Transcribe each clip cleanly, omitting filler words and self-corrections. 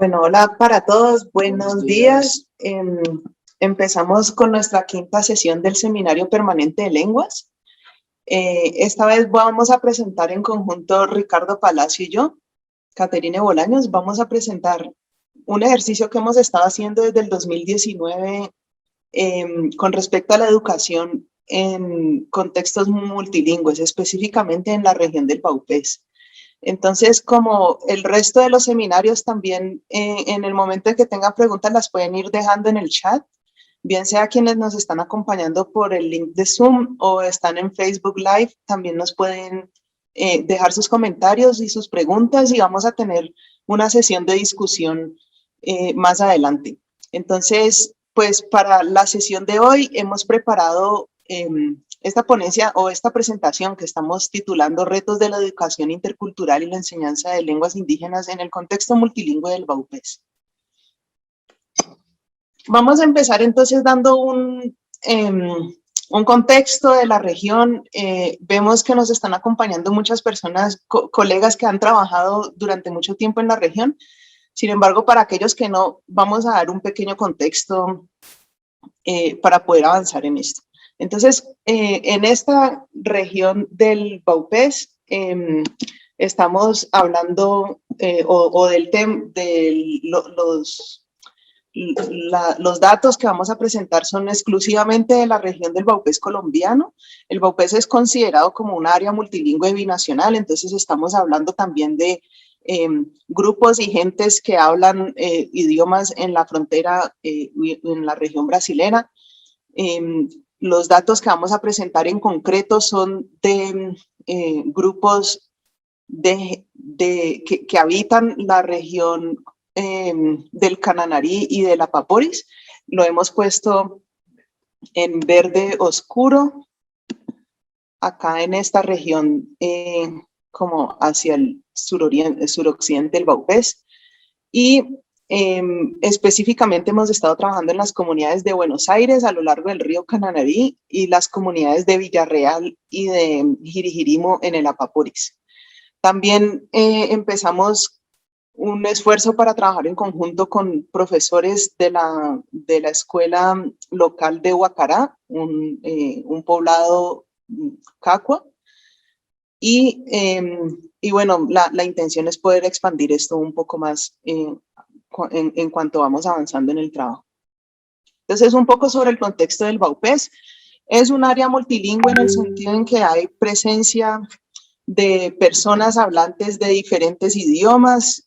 Bueno, hola para todos, buenos días. Empezamos con nuestra quinta sesión del Seminario Permanente de Lenguas. Esta vez vamos a presentar en conjunto Ricardo Palacio y yo, Caterine Bolaños, vamos a presentar un ejercicio que hemos estado haciendo desde el 2019 con respecto a la educación en contextos multilingües, específicamente en la región del Baupés. Entonces, como el resto de los seminarios también, en el momento en que tengan preguntas, las pueden ir dejando en el chat, bien sea quienes nos están acompañando por el link de Zoom o están en Facebook Live, también nos pueden dejar sus comentarios y sus preguntas y vamos a tener una sesión de discusión más adelante. Entonces, pues para la sesión de hoy hemos preparado esta ponencia o esta presentación que estamos titulando Retos de la Educación Intercultural y la Enseñanza de Lenguas Indígenas en el contexto multilingüe del Baupés. Vamos a empezar entonces dando un contexto de la región. Vemos que nos están acompañando muchas personas, colegas que han trabajado durante mucho tiempo en la región. Sin embargo, para aquellos que no, vamos a dar un pequeño contexto para poder avanzar en esto. Entonces, en esta región del Baupés, estamos hablando los datos que vamos a presentar son exclusivamente de la región del Baupés colombiano. El Baupés es considerado como un área multilingüe binacional, entonces estamos hablando también de grupos y gentes que hablan idiomas en la frontera, en la región brasilera. Los datos que vamos a presentar en concreto son de grupos que habitan la región del Cananarí y de la Paporis. Lo hemos puesto en verde oscuro, acá en esta región, como hacia el suroccidente del Baupés. Y específicamente hemos estado trabajando en las comunidades de Buenos Aires a lo largo del río Cananarí y las comunidades de Villarreal y de Jirijirimo en el Apaporis. También empezamos un esfuerzo para trabajar en conjunto con profesores de la escuela local de Huacará, un poblado cacua. Y bueno, la intención es poder expandir esto un poco más en cuanto vamos avanzando en el trabajo. Entonces, un poco sobre el contexto del Baupés. Es un área multilingüe en el sentido en que hay presencia de personas hablantes de diferentes idiomas.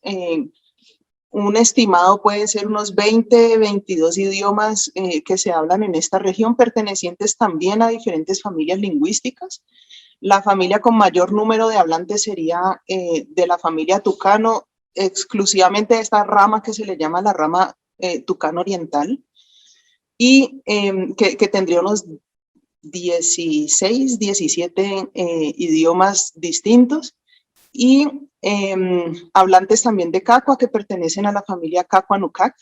Un estimado puede ser unos 20, 22 idiomas que se hablan en esta región, pertenecientes también a diferentes familias lingüísticas. La familia con mayor número de hablantes sería de la familia tucano, exclusivamente esta rama que se le llama la rama tucano oriental, y que tendría unos 16, 17 idiomas distintos, y hablantes también de cacua que pertenecen a la familia cacua-nucac,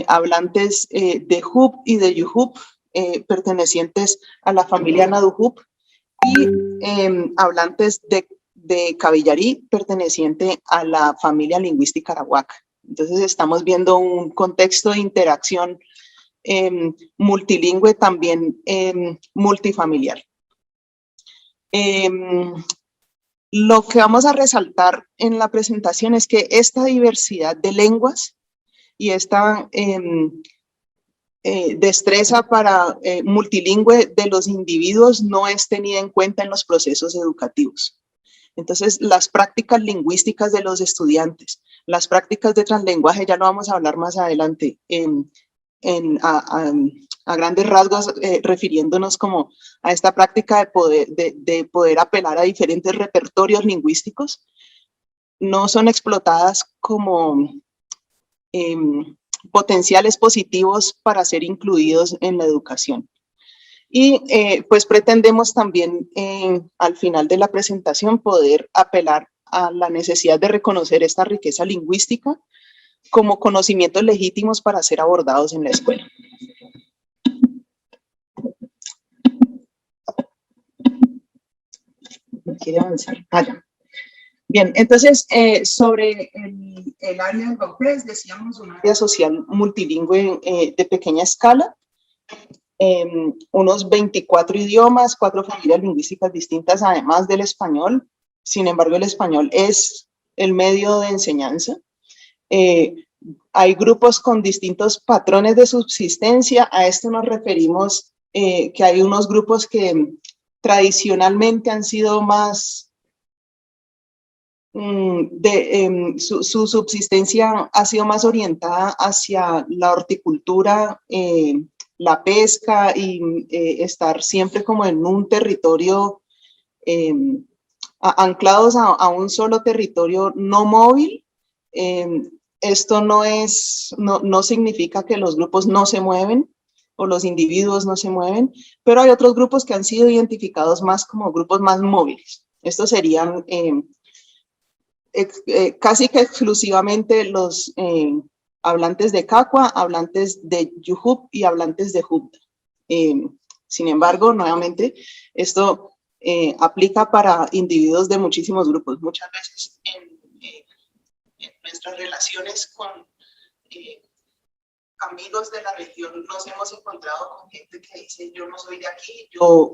hablantes de Hup y de Yuhup, pertenecientes a la familia Naduhup, y hablantes de Cabillarí, perteneciente a la familia lingüística arawak. Entonces estamos viendo un contexto de interacción multilingüe, también multifamiliar. Lo que vamos a resaltar en la presentación es que esta diversidad de lenguas y esta destreza para multilingüe de los individuos no es tenida en cuenta en los procesos educativos. Entonces, las prácticas lingüísticas de los estudiantes, las prácticas de translenguaje, ya lo vamos a hablar más adelante, a grandes rasgos, refiriéndonos como a esta práctica de poder apelar a diferentes repertorios lingüísticos, no son explotadas como potenciales positivos para ser incluidos en la educación. Y pues pretendemos también al final de la presentación poder apelar a la necesidad de reconocer esta riqueza lingüística como conocimientos legítimos para ser abordados en la escuela. ¿Quiere avanzar? Ya. Bien, entonces sobre el área del Baupés, decíamos, un área social multilingüe de pequeña escala, unos 24 idiomas, 4 familias lingüísticas distintas, además del español. Sin embargo, el español es el medio de enseñanza. Hay grupos con distintos patrones de subsistencia. A esto nos referimos, que hay unos grupos que tradicionalmente han sido más, su subsistencia ha sido más orientada hacia la horticultura, la pesca y estar siempre como en un territorio, anclados a un solo territorio no móvil. Esto no significa que los grupos no se mueven o los individuos no se mueven, pero hay otros grupos que han sido identificados más como grupos más móviles. Estos serían casi que exclusivamente los hablantes de Cacua, hablantes de Yujub y hablantes de Jubda. Sin embargo, nuevamente, esto aplica para individuos de muchísimos grupos. Muchas veces en nuestras relaciones con amigos de la región nos hemos encontrado con gente que dice: yo no soy de aquí, yo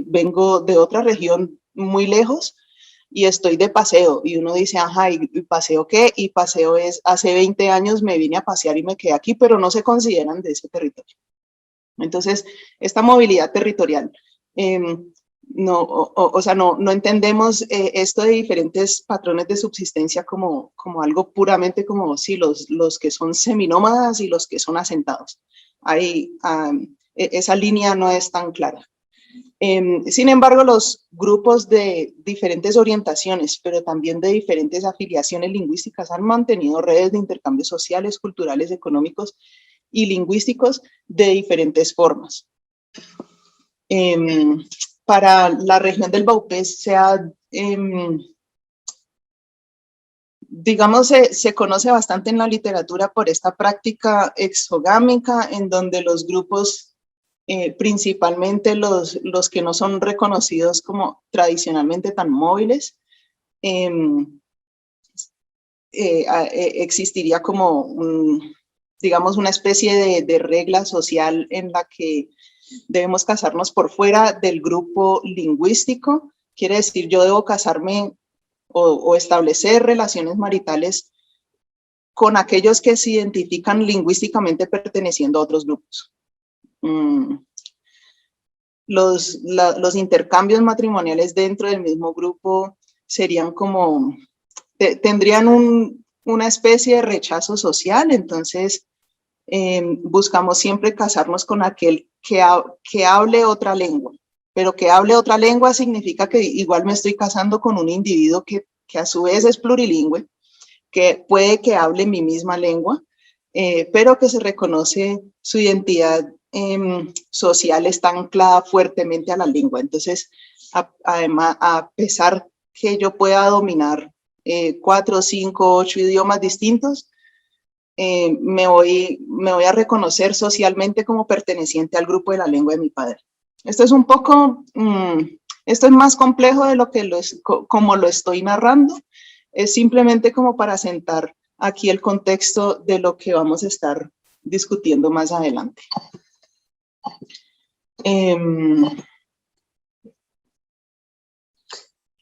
vengo de otra región muy lejos y estoy de paseo. Y uno dice: ajá, ¿y paseo qué? Y paseo es, hace 20 años me vine a pasear y me quedé aquí, pero no se consideran de ese territorio. Entonces, esta movilidad territorial, no entendemos esto de diferentes patrones de subsistencia como algo puramente como sí, los que son seminómadas y los que son asentados. Esa línea no es tan clara. Sin embargo, los grupos de diferentes orientaciones, pero también de diferentes afiliaciones lingüísticas, han mantenido redes de intercambios sociales, culturales, económicos y lingüísticos de diferentes formas. Para la región del Baupés digamos, se conoce bastante en la literatura por esta práctica exogámica, en donde los grupos, principalmente los que no son reconocidos como tradicionalmente tan móviles, existiría como digamos, una especie de regla social en la que debemos casarnos por fuera del grupo lingüístico. Quiere decir, yo debo casarme o establecer relaciones maritales con aquellos que se identifican lingüísticamente perteneciendo a otros grupos. Los intercambios matrimoniales dentro del mismo grupo serían como, tendrían una especie de rechazo social. Entonces buscamos siempre casarnos con aquel que hable otra lengua, pero que hable otra lengua significa que igual me estoy casando con un individuo que a su vez es plurilingüe, que puede que hable mi misma lengua, pero que se reconoce su identidad social está anclada fuertemente a la lengua. Entonces, además, a pesar que yo pueda dominar 4, 5, 8 idiomas distintos, me voy a reconocer socialmente como perteneciente al grupo de la lengua de mi padre. Esto es un poco, esto es más complejo de lo que como lo estoy narrando. Es simplemente como para sentar aquí el contexto de lo que vamos a estar discutiendo más adelante.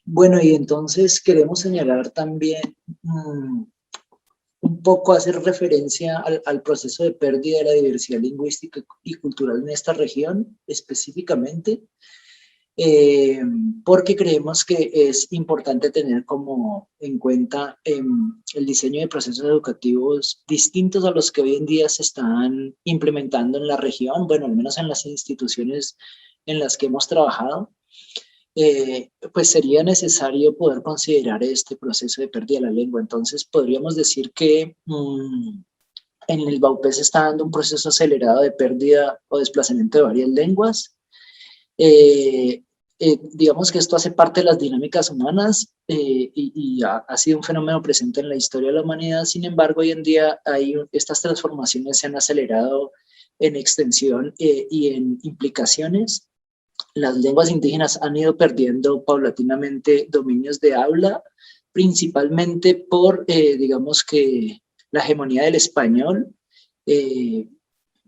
Bueno, y entonces queremos señalar también un poco hacer referencia al proceso de pérdida de la diversidad lingüística y cultural en esta región específicamente, porque creemos que es importante tener como en cuenta el diseño de procesos educativos distintos a los que hoy en día se están implementando en la región, bueno, al menos en las instituciones en las que hemos trabajado. Pues sería necesario poder considerar este proceso de pérdida de la lengua. Entonces podríamos decir que en el Baupés se está dando un proceso acelerado de pérdida o desplazamiento de varias lenguas. Digamos que esto hace parte de las dinámicas humanas y ha sido un fenómeno presente en la historia de la humanidad. Sin embargo, hoy en día estas transformaciones se han acelerado en extensión y en implicaciones. Las lenguas indígenas han ido perdiendo paulatinamente dominios de habla principalmente por, digamos que, la hegemonía del español,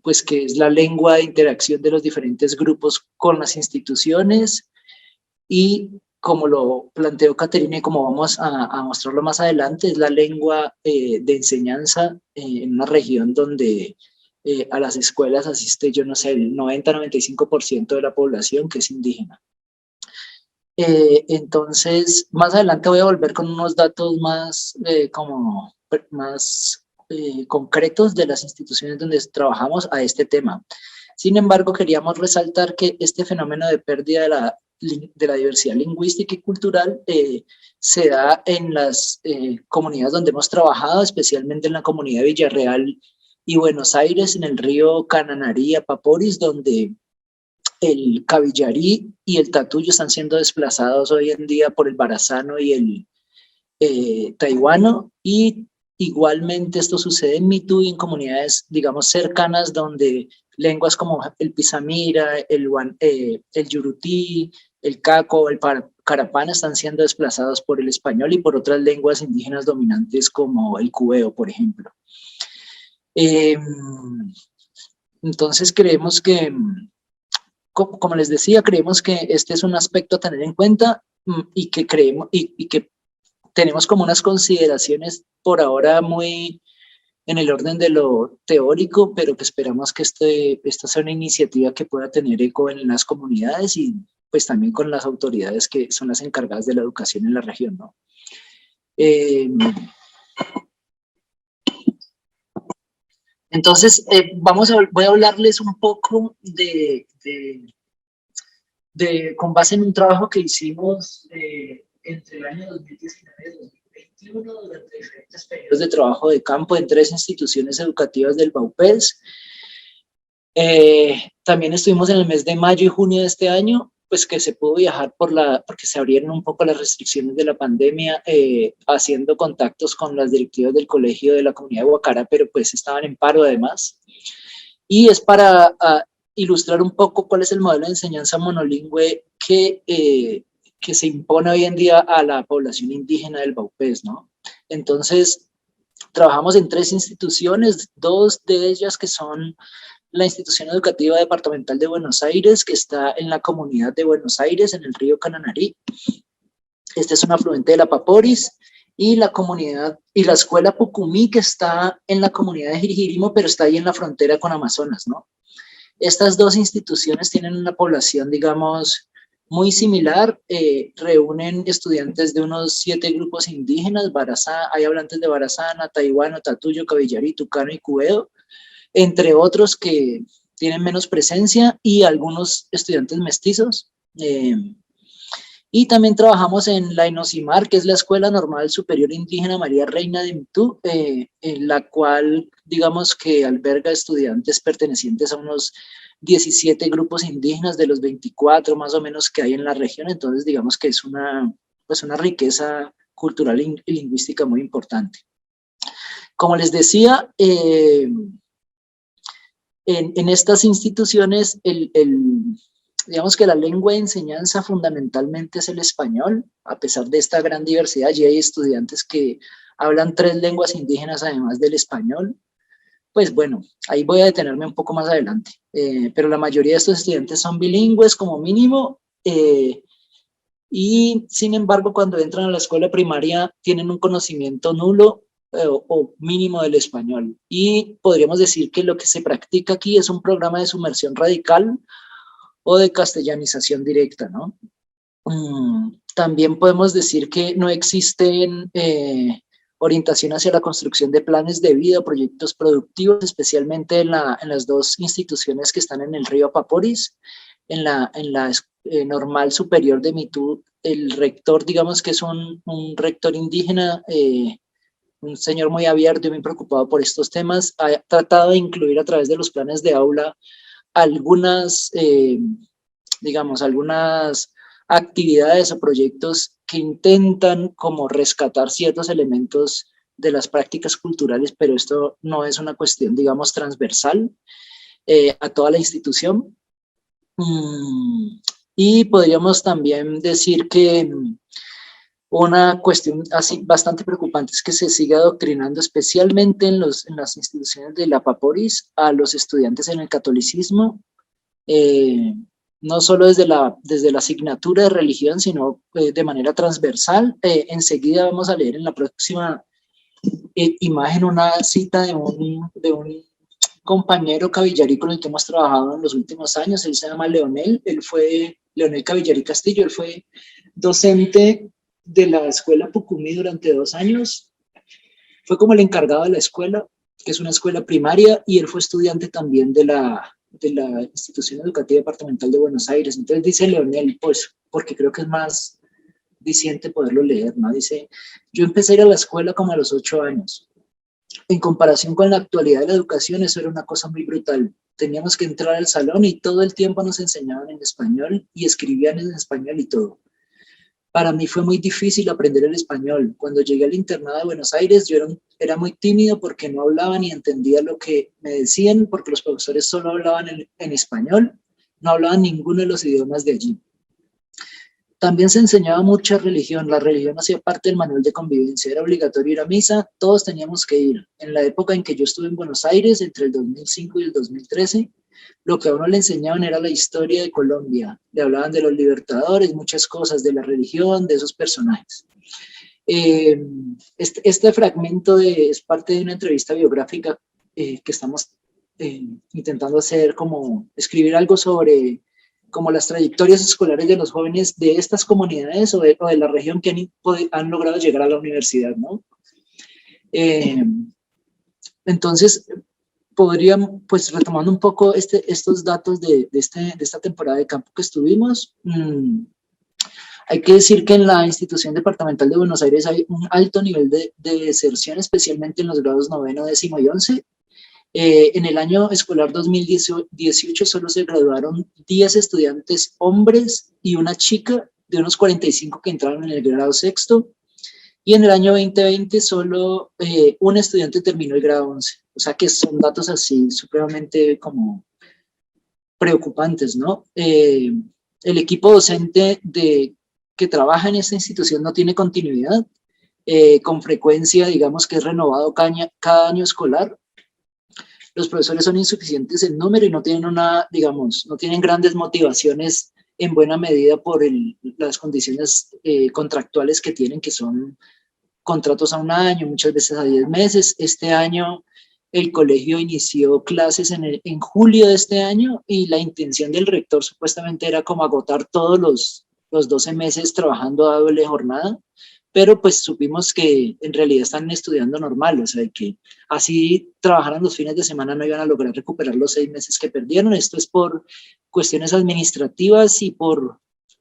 pues que es la lengua de interacción de los diferentes grupos con las instituciones, y como lo planteó Caterina y como vamos a mostrarlo más adelante, es la lengua de enseñanza en una región donde a las escuelas asiste, yo no sé, el 90-95% de la población que es indígena. Entonces, más adelante voy a volver con unos datos más, más concretos de las instituciones donde trabajamos a este tema. Sin embargo, queríamos resaltar que este fenómeno de pérdida de la diversidad lingüística y cultural se da en las comunidades donde hemos trabajado, especialmente en la comunidad de Villarreal y Buenos Aires, en el río Cananarí, Apaporis, donde el cabillarí y el tatuyo están siendo desplazados hoy en día por el barazano y el taiwano, y igualmente esto sucede en Mitú y en comunidades, digamos, cercanas, donde lenguas como el pisamira, el yurutí, el caco, el carapán están siendo desplazados por el español y por otras lenguas indígenas dominantes como el cubeo, por ejemplo. Entonces creemos que, como les decía, creemos que este es un aspecto a tener en cuenta, y que creemos y que tenemos como unas consideraciones por ahora muy en el orden de lo teórico, pero que esperamos que esta sea una iniciativa que pueda tener eco en las comunidades y pues también con las autoridades que son las encargadas de la educación en la región, ¿no? Entonces, voy a hablarles un poco con base en un trabajo que hicimos entre el año 2019 y 2021 durante diferentes periodos de trabajo de campo en 3 instituciones educativas del Baupés. También estuvimos en el mes de mayo y junio de este año, pues que se pudo viajar porque se abrieron un poco las restricciones de la pandemia, haciendo contactos con las directivas del colegio de la comunidad de Guacara, pero pues estaban en paro además. Y es para ilustrar un poco cuál es el modelo de enseñanza monolingüe que se impone hoy en día a la población indígena del Baupés, ¿no? Entonces, trabajamos en 3 instituciones, 2 de ellas que son la Institución Educativa Departamental de Buenos Aires, que está en la comunidad de Buenos Aires, en el río Cananarí. Este es un afluente de la Apaporis, y la comunidad y la escuela Pucumí, que está en la comunidad de Jirijirimo, pero está ahí en la frontera con Amazonas, ¿no? Estas 2 instituciones tienen una población, digamos, muy similar, reúnen estudiantes de unos 7 grupos indígenas, hay hablantes de barazana, taiwano, tatuyo, cabillarí, tucano y cubeo, entre otros que tienen menos presencia, y algunos estudiantes mestizos. Y también trabajamos en la Inosimar, que es la Escuela Normal Superior Indígena María Reina de Mitú, en la cual, digamos que alberga estudiantes pertenecientes a unos 17 grupos indígenas de los 24 más o menos que hay en la región. Entonces, digamos que es una riqueza cultural y lingüística muy importante. Como les decía, en estas instituciones, digamos que la lengua de enseñanza fundamentalmente es el español. A pesar de esta gran diversidad, allí hay estudiantes que hablan 3 lenguas indígenas además del español. Pues bueno, ahí voy a detenerme un poco más adelante. Pero la mayoría de estos estudiantes son bilingües como mínimo, y sin embargo cuando entran a la escuela primaria tienen un conocimiento nulo o mínimo del español. Y podríamos decir que lo que se practica aquí es un programa de sumersión radical o de castellanización directa, ¿no? También podemos decir que no existen orientación hacia la construcción de planes de vida o proyectos productivos, especialmente en las 2 instituciones que están en el río Apaporis. En la Normal Superior de Mitú, el rector, digamos que es un rector indígena, un señor muy abierto y muy preocupado por estos temas. Ha tratado de incluir a través de los planes de aula algunas actividades o proyectos que intentan como rescatar ciertos elementos de las prácticas culturales, pero esto no es una cuestión, digamos, transversal a toda la institución. Y podríamos también decir que Una cuestión así bastante preocupante es que se sigue adoctrinando especialmente en las instituciones de la Paporis a los estudiantes en el catolicismo, no solo desde la asignatura de religión, sino de manera transversal. Enseguida vamos a leer en la próxima imagen una cita de un compañero Cavillarí con el que hemos trabajado en los últimos años. Él se llama Leonel, Leonel Cavillarí Castillo, él fue docente de la escuela Pucumí durante 2 años, fue como el encargado de la escuela, que es una escuela primaria, y él fue estudiante también de la Institución Educativa Departamental de Buenos Aires. Entonces dice Leonel, pues, porque creo que es más diciente poderlo leer, ¿no? Dice, yo empecé a ir a la escuela como a los 8 años. En comparación con la actualidad de la educación, eso era una cosa muy brutal. Teníamos que entrar al salón y todo el tiempo nos enseñaban en español y escribían en español y todo. Para mí fue muy difícil aprender el español. Cuando llegué al internado de Buenos Aires, yo era muy tímido porque no hablaba ni entendía lo que me decían, porque los profesores solo hablaban en español, no hablaban ninguno de los idiomas de allí. También se enseñaba mucha religión. La religión hacía parte del manual de convivencia. Era obligatorio ir a misa, todos teníamos que ir. En la época en que yo estuve en Buenos Aires, entre el 2005 y el 2013, lo que a uno le enseñaban era la historia de Colombia. Le hablaban de los libertadores, muchas cosas, de la religión, de esos personajes. Este fragmento es parte de una entrevista biográfica que estamos intentando hacer, como escribir algo sobre como las trayectorias escolares de los jóvenes de estas comunidades o de la región que han logrado llegar a la universidad, ¿no? Entonces, podríamos, pues retomando un poco estos datos de esta temporada de campo que estuvimos, hay que decir que en la institución departamental de Buenos Aires hay un alto nivel de deserción, especialmente en los grados 9º, 10º y 11. En el año escolar 2018 solo se graduaron 10 estudiantes hombres y una chica de unos 45 que entraron en el grado 6º. Y en el año 2020 solo un estudiante terminó el grado 11. O sea que son datos así supremamente como preocupantes, ¿no? El equipo docente que trabaja en esta institución no tiene continuidad. Con frecuencia, digamos que es renovado cada año escolar. Los profesores son insuficientes en número y no tienen no tienen grandes motivaciones en buena medida por las condiciones contractuales que tienen, que son contratos a 1 año, muchas veces a 10 meses. Este año el colegio inició clases en julio de este año y la intención del rector supuestamente era como agotar todos los 12 meses trabajando a doble jornada, pero pues supimos que en realidad están estudiando normal, o sea, que así trabajaran los fines de semana no iban a lograr recuperar los 6 meses que perdieron. Esto es por cuestiones administrativas y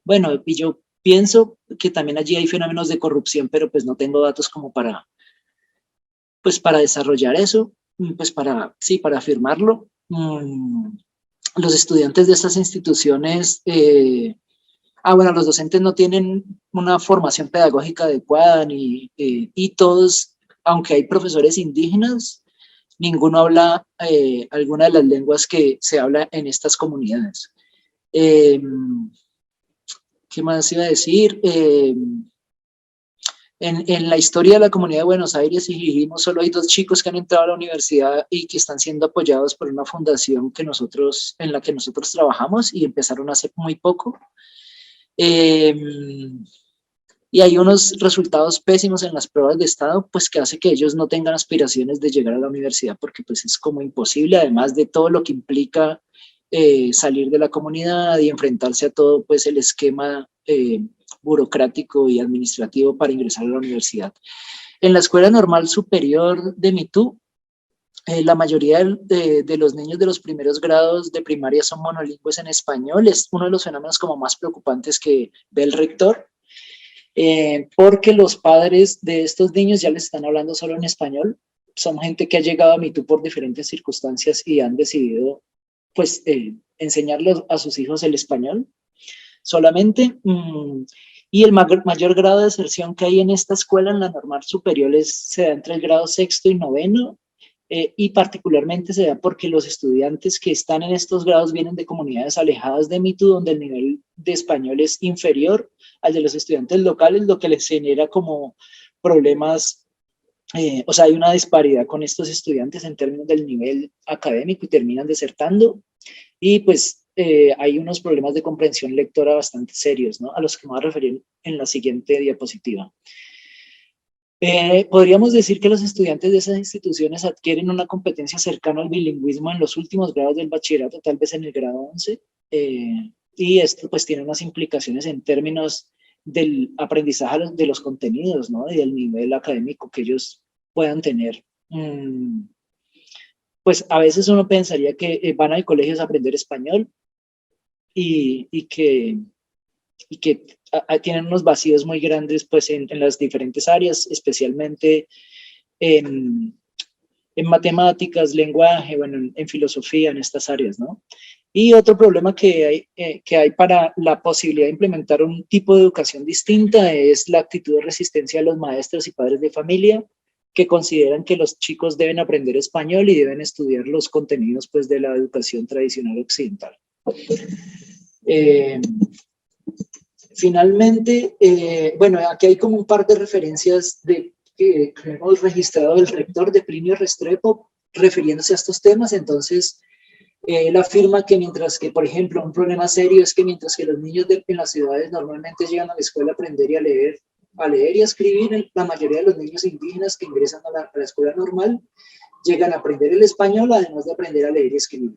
bueno, y yo pienso que también allí hay fenómenos de corrupción, pero pues no tengo datos como para desarrollar eso, pues para afirmarlo. Los estudiantes de estas instituciones, bueno, los docentes no tienen una formación pedagógica adecuada y todos, aunque hay profesores indígenas, ninguno habla alguna de las lenguas que se habla en estas comunidades. ¿Qué más iba a decir? En la historia de la comunidad de Buenos Aires y Jijimo solo hay 2 chicos que han entrado a la universidad y que están siendo apoyados por una fundación en la que nosotros trabajamos y empezaron hace muy poco. Y hay unos resultados pésimos en las pruebas de estado, pues que hace que ellos no tengan aspiraciones de llegar a la universidad porque pues es como imposible, además de todo lo que implica salir de la comunidad y enfrentarse a todo pues el esquema burocrático y administrativo para ingresar a la universidad. En la Escuela Normal Superior de Mitú, la mayoría de los niños de los primeros grados de primaria son monolingües en español. Es uno de los fenómenos como más preocupantes que ve el rector, porque los padres de estos niños ya les están hablando solo en español. Son gente que ha llegado a Mitú por diferentes circunstancias y han decidido pues enseñarles a sus hijos el español solamente. Y el mayor grado de deserción que hay en esta escuela, en la normal superior, se da entre el grado 6º y 9º, y particularmente se da porque los estudiantes que están en estos grados vienen de comunidades alejadas de Mitu, donde el nivel de español es inferior al de los estudiantes locales, lo que les genera como problemas, o sea, hay una disparidad con estos estudiantes en términos del nivel académico y terminan desertando, y pues hay unos problemas de comprensión lectora bastante serios, ¿no? A los que me voy a referir en la siguiente diapositiva. Podríamos decir que los estudiantes de esas instituciones adquieren una competencia cercana al bilingüismo en los últimos grados del bachillerato, tal vez en el grado 11, y esto pues tiene unas implicaciones en términos del aprendizaje de los contenidos, ¿no? Y del nivel académico que ellos puedan tener. Pues a veces uno pensaría que van a colegios a aprender español y que tienen unos vacíos muy grandes pues en las diferentes áreas, especialmente en matemáticas, lenguaje, bueno, en filosofía, en estas áreas, ¿no? Y otro problema que hay para la posibilidad de implementar un tipo de educación distinta es la actitud de resistencia de los maestros y padres de familia, que consideran que los chicos deben aprender español y deben estudiar los contenidos pues, de la educación tradicional occidental. Finalmente, bueno, aquí hay como un par de referencias que hemos registrado del rector de Plinio Restrepo refiriéndose a estos temas. Entonces, él afirma que mientras que, por ejemplo, un problema serio es que mientras que los niños en las ciudades normalmente llegan a la escuela a aprender y a leer y a escribir, la mayoría de los niños indígenas que ingresan a la escuela normal llegan a aprender el español, además de aprender a leer y escribir.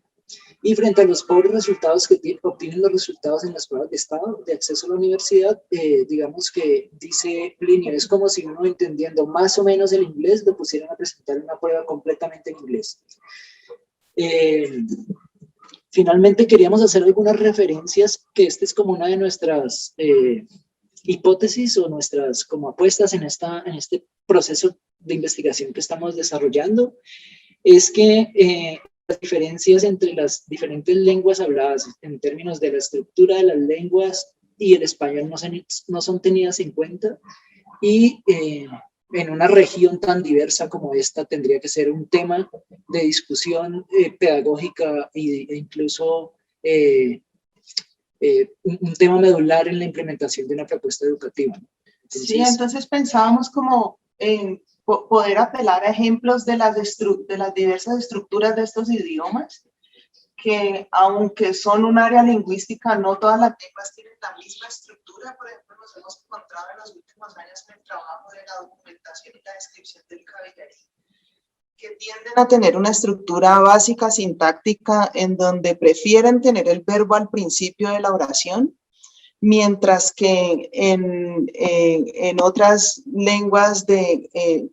Y frente a los pobres resultados que obtienen los resultados en las pruebas de estado de acceso a la universidad, digamos que dice Plinio, es como si uno entendiendo más o menos el inglés lo pusieran a presentar una prueba completamente en inglés. Finalmente queríamos hacer algunas referencias, que esta es como una de nuestras hipótesis o nuestras como apuestas en este proceso de investigación que estamos desarrollando, es que las diferencias entre las diferentes lenguas habladas en términos de la estructura de las lenguas y el español no son tenidas en cuenta, y en una región tan diversa como esta tendría que ser un tema de discusión pedagógica e incluso un tema medular en la implementación de una propuesta educativa. Entonces, sí, entonces pensábamos como en poder apelar a ejemplos de las diversas estructuras de estos idiomas, que aunque son un área lingüística, no todas las lenguas tienen la misma estructura. Por ejemplo, nos hemos encontrado en los últimos años en el trabajo de la documentación y la descripción del cavillarí, que tienden a tener una estructura básica sintáctica en donde prefieren tener el verbo al principio de la oración, mientras que en otras lenguas,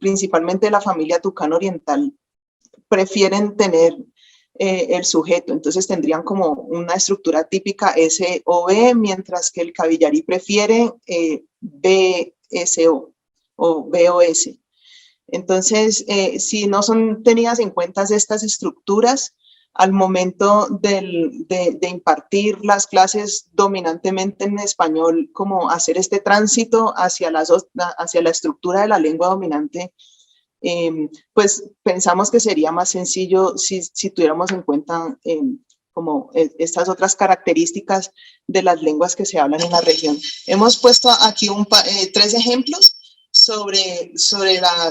principalmente de la familia tucano oriental, prefieren tener el sujeto. Entonces tendrían como una estructura típica S-O-B, mientras que el cavillarí prefiere B-S-O o B-O-S. Entonces, si no son tenidas en cuenta estas estructuras, al momento de impartir las clases dominantemente en español, como hacer este tránsito hacia la estructura de la lengua dominante, pues pensamos que sería más sencillo si tuviéramos en cuenta como estas otras características de las lenguas que se hablan en la región. Hemos puesto aquí 3 ejemplos sobre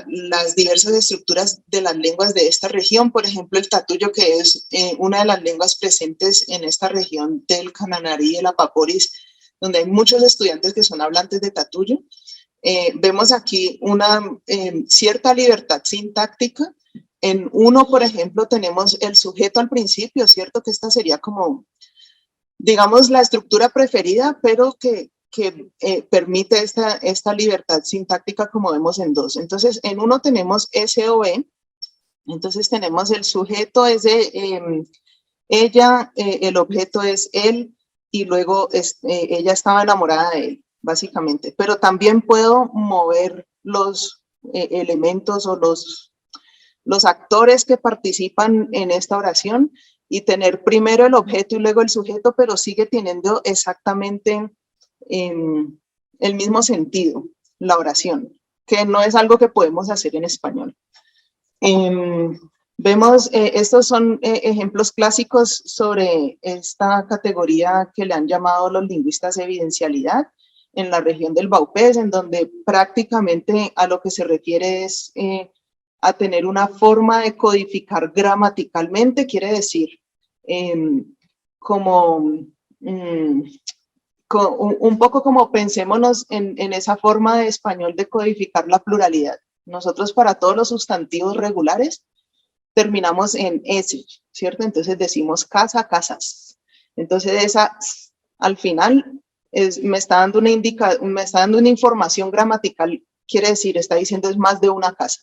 las diversas estructuras de las lenguas de esta región. Por ejemplo, el tatuyo, que es una de las lenguas presentes en esta región del Cananarí y el Apaporis, donde hay muchos estudiantes que son hablantes de tatuyo. Vemos aquí una cierta libertad sintáctica. En uno, por ejemplo, tenemos el sujeto al principio, ¿cierto? Que esta sería como, digamos, la estructura preferida, pero que permite esta libertad sintáctica, como vemos en 2. Entonces, en uno tenemos SOE, entonces tenemos el sujeto es de ella, el objeto es él, y luego ella estaba enamorada de él, básicamente. Pero también puedo mover los elementos o los actores que participan en esta oración y tener primero el objeto y luego el sujeto, pero sigue teniendo exactamente el mismo sentido, la oración, que no es algo que podemos hacer en español. Vemos, estos son ejemplos clásicos sobre esta categoría que le han llamado los lingüistas evidencialidad en la región del Vaupés, en donde prácticamente a lo que se refiere es a tener una forma de codificar gramaticalmente, quiere decir, como un poco como pensémonos en esa forma de español de codificar la pluralidad. Nosotros para todos los sustantivos regulares terminamos en S, ¿cierto? Entonces decimos casa, casas. Entonces esa al final me está dando una información gramatical, quiere decir, está diciendo es más de una casa.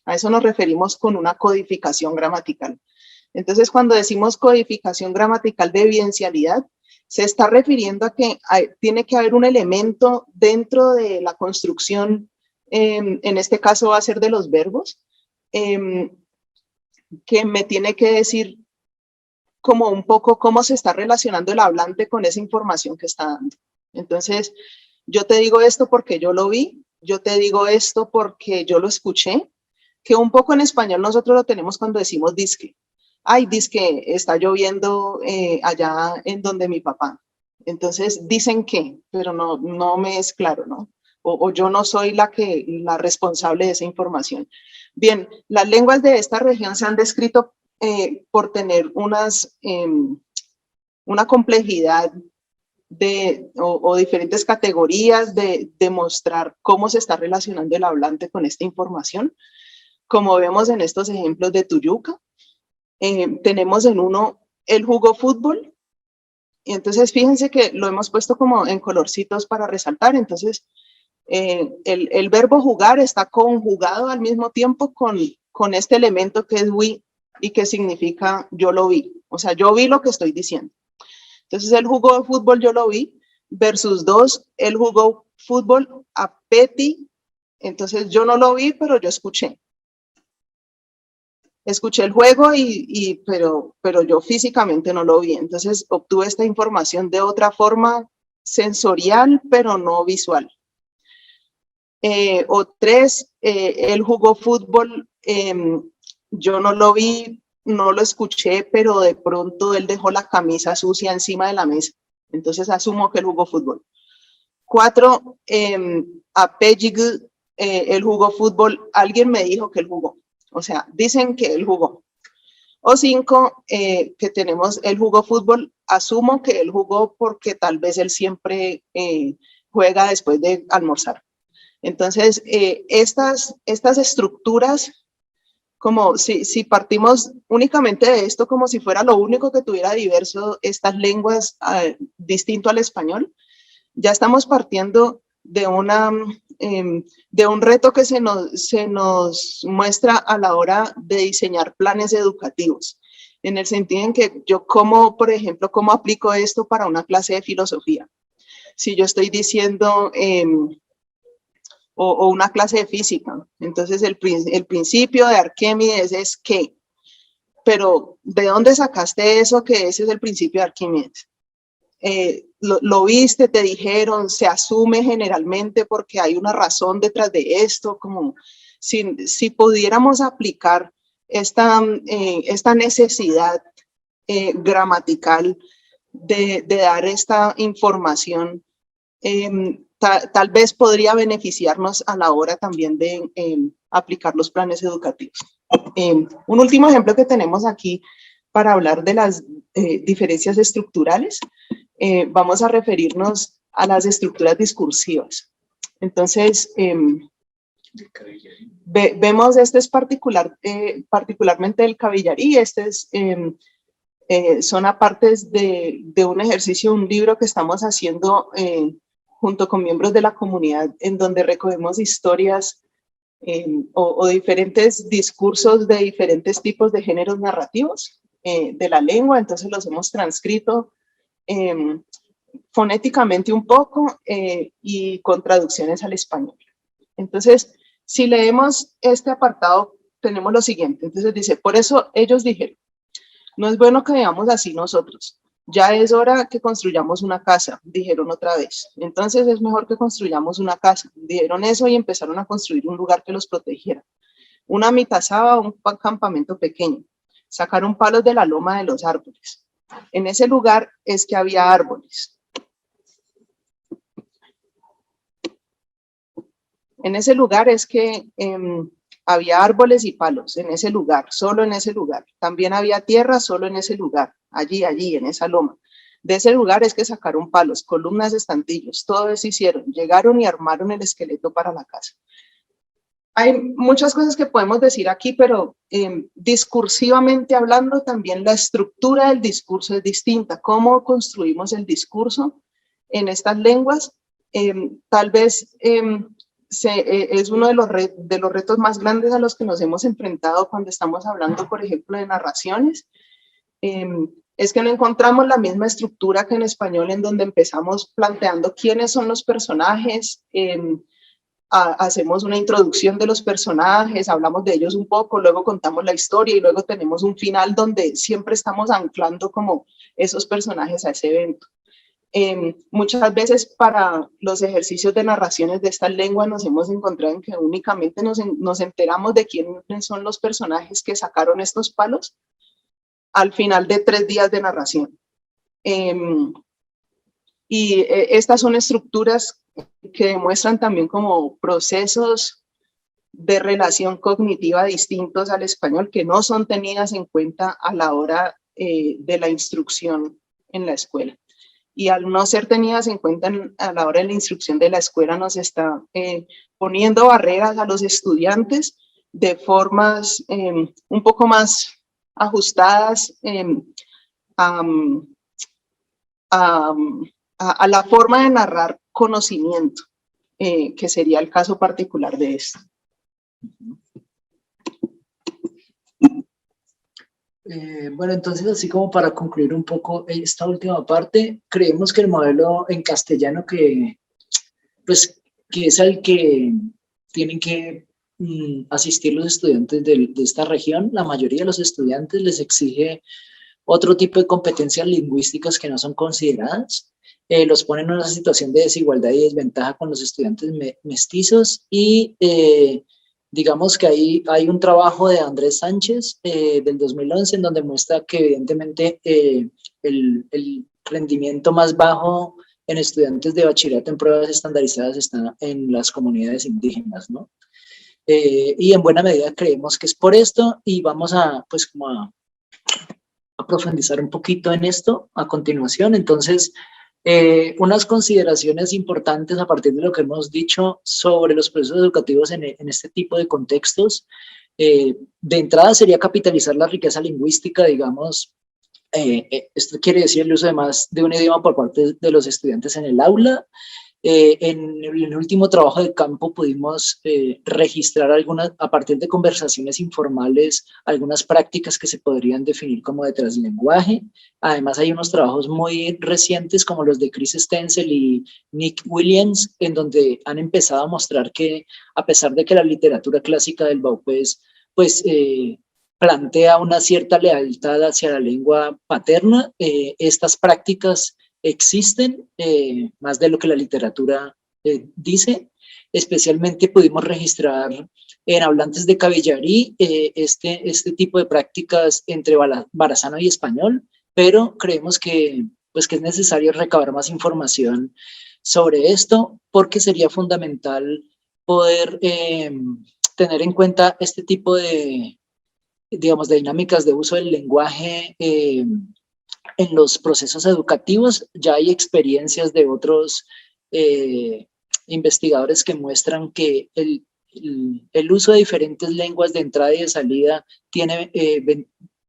A eso nos referimos con una codificación gramatical. Entonces cuando decimos codificación gramatical de evidencialidad, se está refiriendo a que tiene que haber un elemento dentro de la construcción, en este caso va a ser de los verbos, que me tiene que decir como un poco cómo se está relacionando el hablante con esa información que está dando. Entonces, yo te digo esto porque yo lo vi, yo te digo esto porque yo lo escuché, que un poco en español nosotros lo tenemos cuando decimos disque. Ay, disque está lloviendo allá en donde mi papá. Entonces dicen que, pero no me es claro, ¿no? O yo no soy la responsable de esa información. Bien, las lenguas de esta región se han descrito por tener una complejidad o diferentes categorías de demostrar cómo se está relacionando el hablante con esta información. Como vemos en estos ejemplos de Tuyuca, tenemos en uno, él jugó fútbol, y entonces fíjense que lo hemos puesto como en colorcitos para resaltar. Entonces, el verbo jugar está conjugado al mismo tiempo con este elemento que es we y que significa yo lo vi. O sea, yo vi lo que estoy diciendo. Entonces, él jugó fútbol, yo lo vi, versus 2, él jugó fútbol a Petty. Entonces, yo no lo vi, pero yo escuché. Escuché el juego, pero yo físicamente no lo vi. Entonces, obtuve esta información de otra forma sensorial, pero no visual. O 3, él jugó fútbol, yo no lo vi, no lo escuché, pero de pronto él dejó la camisa sucia encima de la mesa. Entonces asumo que él jugó fútbol. 4, a Pejig, él jugó fútbol, alguien me dijo que él jugó. O sea, dicen que él jugó. O 5, que tenemos, él jugó fútbol, asumo que él jugó porque tal vez él siempre juega después de almorzar. Entonces, estas estructuras, como si partimos únicamente de esto como si fuera lo único que tuviera diverso estas lenguas distinto al español, ya estamos partiendo de un reto que se nos muestra a la hora de diseñar planes educativos, en el sentido en que yo por ejemplo, cómo aplico esto para una clase de filosofía. Si yo estoy diciendo, o una clase de física, entonces el principio de Arquímedes es que, pero ¿de dónde sacaste eso que ese es el principio de Arquímedes? Lo viste, te dijeron, se asume generalmente porque hay una razón detrás de esto, como si pudiéramos aplicar esta necesidad gramatical de dar esta información, tal vez podría beneficiarnos a la hora también de aplicar los planes educativos. Un último ejemplo que tenemos aquí para hablar de las diferencias estructurales, vamos a referirnos a las estructuras discursivas. Entonces, vemos, este es particularmente el Cavillarí, son apartes de un ejercicio, un libro que estamos haciendo junto con miembros de la comunidad, en donde recogemos historias o diferentes discursos de diferentes tipos de géneros narrativos de la lengua. Entonces los hemos transcrito fonéticamente un poco y con traducciones al español. Entonces, si leemos este apartado, tenemos lo siguiente. Entonces dice, por eso ellos dijeron, no es bueno que veamos así nosotros. Ya es hora que construyamos una casa, dijeron otra vez. Entonces es mejor que construyamos una casa. Dijeron eso y empezaron a construir un lugar que los protegiera. una mitazaba, un campamento pequeño. Sacaron palos de la loma de los árboles. En ese lugar es que había árboles. En ese lugar es que había árboles y palos, en ese lugar, solo en ese lugar. También había tierra solo en ese lugar, allí, en esa loma. De ese lugar es que sacaron palos, columnas, estantillos, todo eso hicieron. Llegaron y armaron el esqueleto para la casa. Hay muchas cosas que podemos decir aquí, pero discursivamente hablando, también la estructura del discurso es distinta. Cómo construimos el discurso en estas lenguas, tal vez es uno de los retos más grandes a los que nos hemos enfrentado cuando estamos hablando, por ejemplo, de narraciones. Es que no encontramos la misma estructura que en español, en donde empezamos planteando quiénes son los personajes, hacemos una introducción de los personajes, hablamos de ellos un poco, luego contamos la historia y luego tenemos un final donde siempre estamos anclando como esos personajes a ese evento. Muchas veces para los ejercicios de narraciones de esta lengua nos hemos encontrado en que únicamente nos enteramos de quiénes son los personajes que sacaron estos palos al final de 3 días de narración. Estas son estructuras que demuestran también como procesos de relación cognitiva distintos al español que no son tenidas en cuenta a la hora de la instrucción en la escuela. Y al no ser tenidas en cuenta a la hora de la instrucción de la escuela, nos está poniendo barreras a los estudiantes de formas un poco más ajustadas a la forma de narrar conocimiento, que sería el caso particular de esto. Bueno, entonces, así como para concluir un poco esta última parte, creemos que el modelo en castellano que es al que tienen que asistir los estudiantes de esta región, la mayoría de los estudiantes les exige otro tipo de competencias lingüísticas que no son consideradas, los ponen en una situación de desigualdad y desventaja con los estudiantes mestizos y digamos que ahí hay un trabajo de Andrés Sánchez del 2011 en donde muestra que evidentemente el rendimiento más bajo en estudiantes de bachillerato en pruebas estandarizadas está en las comunidades indígenas, ¿no? Y en buena medida creemos que es por esto y vamos a, pues, como a profundizar un poquito en esto a continuación. Entonces, unas consideraciones importantes a partir de lo que hemos dicho sobre los procesos educativos en este tipo de contextos. De entrada sería capitalizar la riqueza lingüística, digamos. Esto quiere decir el uso de más de un idioma por parte de los estudiantes en el aula. En el último trabajo de campo pudimos registrar a partir de conversaciones informales, algunas prácticas que se podrían definir como de translenguaje. Además, hay unos trabajos muy recientes como los de Chris Stenzel y Nick Williams, en donde han empezado a mostrar que a pesar de que la literatura clásica del Baupés plantea una cierta lealtad hacia la lengua paterna, estas prácticas existen, más de lo que la literatura dice. Especialmente pudimos registrar en hablantes de Cabillarí este tipo de prácticas entre barazano y español, pero creemos que es necesario recabar más información sobre esto porque sería fundamental poder tener en cuenta este tipo de, digamos, de dinámicas de uso del lenguaje en los procesos educativos. Ya hay experiencias de otros investigadores que muestran que el uso de diferentes lenguas de entrada y de salida tiene,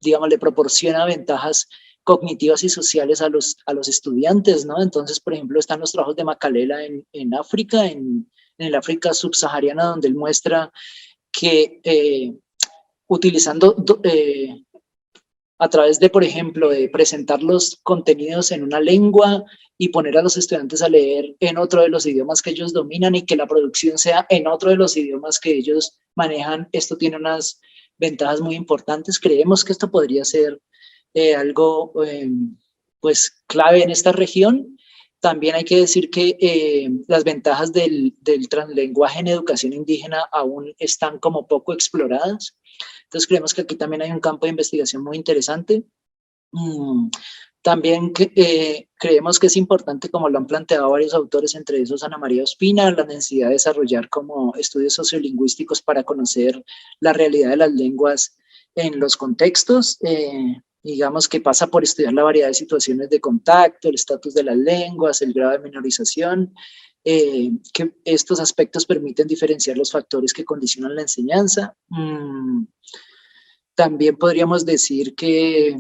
digamos, le proporciona ventajas cognitivas y sociales a los estudiantes, ¿no? Entonces, por ejemplo, están los trabajos de Macalela en África, en el África subsahariana, donde él muestra que utilizando a través de, por ejemplo, de presentar los contenidos en una lengua y poner a los estudiantes a leer en otro de los idiomas que ellos dominan y que la producción sea en otro de los idiomas que ellos manejan, esto tiene unas ventajas muy importantes. Creemos que esto podría ser algo pues clave en esta región. También hay que decir que las ventajas del translenguaje en educación indígena aún están como poco exploradas. Entonces creemos que aquí también hay un campo de investigación muy interesante. También creemos que es importante, como lo han planteado varios autores, entre esos Ana María Ospina, la necesidad de desarrollar como estudios sociolingüísticos para conocer la realidad de las lenguas en los contextos, digamos que pasa por estudiar la variedad de situaciones de contacto, el estatus de las lenguas, el grado de minorización, que estos aspectos permiten diferenciar los factores que condicionan la enseñanza. También podríamos decir que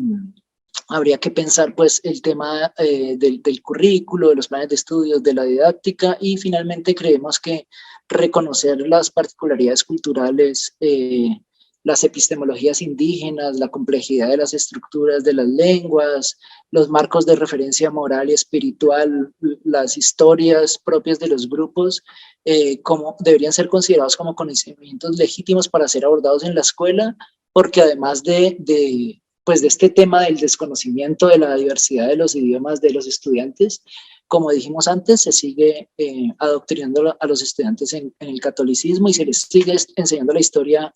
habría que pensar pues el tema del currículo, de los planes de estudios, de la didáctica, y finalmente creemos que reconocer las particularidades culturales, las epistemologías indígenas, la complejidad de las estructuras de las lenguas, los marcos de referencia moral y espiritual, las historias propias de los grupos, como deberían ser considerados como conocimientos legítimos para ser abordados en la escuela, porque además de este tema del desconocimiento de la diversidad de los idiomas de los estudiantes, como dijimos antes, se sigue adoctrinando a los estudiantes en el catolicismo y se les sigue enseñando la historia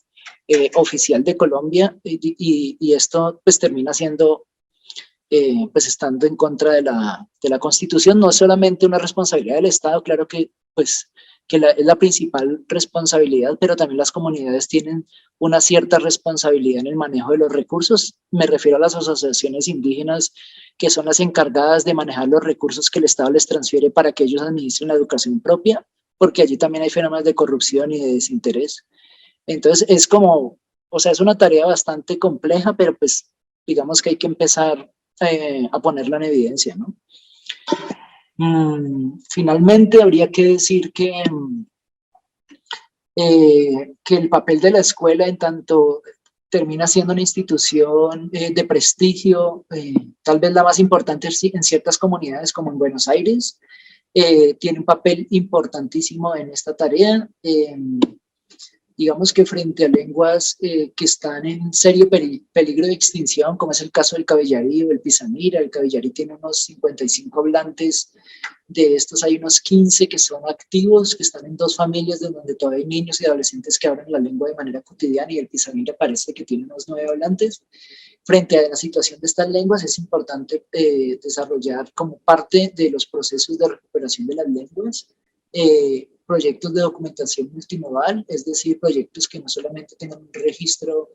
oficial de Colombia, y esto pues termina siendo, pues estando en contra de la Constitución. No es solamente una responsabilidad del Estado, claro que pues es la principal responsabilidad, pero también las comunidades tienen una cierta responsabilidad en el manejo de los recursos. Me refiero a las asociaciones indígenas, que son las encargadas de manejar los recursos que el Estado les transfiere para que ellos administren la educación propia, porque allí también hay fenómenos de corrupción y de desinterés. Entonces es como, o sea, es una tarea bastante compleja, pero pues digamos que hay que empezar a ponerla en evidencia, ¿no? Finalmente, habría que decir que el papel de la escuela, en tanto termina siendo una institución de prestigio, tal vez la más importante en ciertas comunidades como en Buenos Aires, tiene un papel importantísimo en esta tarea. Digamos que frente a lenguas que están en serio peligro de extinción, como es el caso del cabellarí o el pisamira. El cabellarí tiene unos 55 hablantes, de estos hay unos 15 que son activos, que están en 2 familias de donde todavía hay niños y adolescentes que hablan la lengua de manera cotidiana, y el pisamira parece que tiene unos 9 hablantes. Frente a la situación de estas lenguas, es importante desarrollar como parte de los procesos de recuperación de las lenguas proyectos de documentación multimodal, es decir, proyectos que no solamente tengan un registro